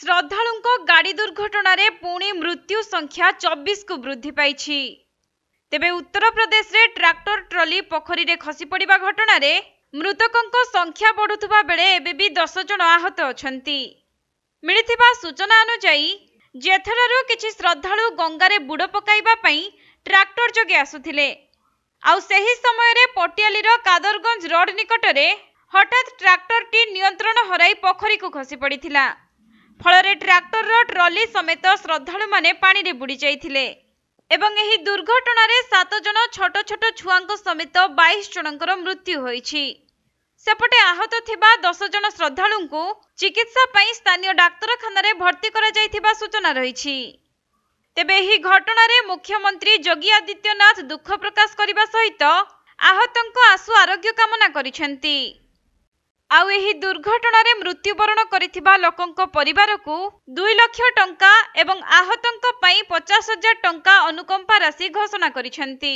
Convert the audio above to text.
श्रद्धालुंको गाड़ी दुर्घटना रे पुणी मृत्यु संख्या 24 को वृद्धि पाइछि। तेबे उत्तर प्रदेश रे ट्रैक्टर ट्रॉली पोखरी रे खसी पड़िबा घटना रे मृतकों संख्या बढ़ुथुबा बेले एबे भी 10 जन आहत अछंती। मिलिथिबा सूचना अनुसार जेथरारु किछि श्रद्धालु गंगारे बुड़ पकाइबा पई ट्रैक्टर जोगे आसुथिले। आउ सही समय रे पटियाली रो कादरगंज रोड निकटरे हठात ट्रैक्टर टी नियंत्रण हराई पोखरी को खसी पड़िथिला। फलरे ट्रैक्टर रो ट्रॉली समेत श्रद्धालु माने पानी रे बुड़ी जाइथिले एवं एही दुर्घटना रे 7 जन छोट छोट छुआंको समेत 22 जनकर मृत्यु होईछि। सेपटे आहत थिबा 10 जन श्रद्धालुंकु चिकित्सा पई स्थानीय डाक्तरखाना रे भर्ती करा जाइथिबा सूचना रहिछि। तेबे एही घटना रे मुख्यमंत्री योगी आदित्यनाथ दुख प्रकाश करिबा सहित आहतंको आशु आरोग्य कामना करिसेंती। आउ एही दुर्घटना रे मृत्युवरण करिथिबा लोकंको परिवार को 2 लाख टंका एवं आहतंको पई 50,000 टंका अनुकंपा राशि घोषणा करिसेंती।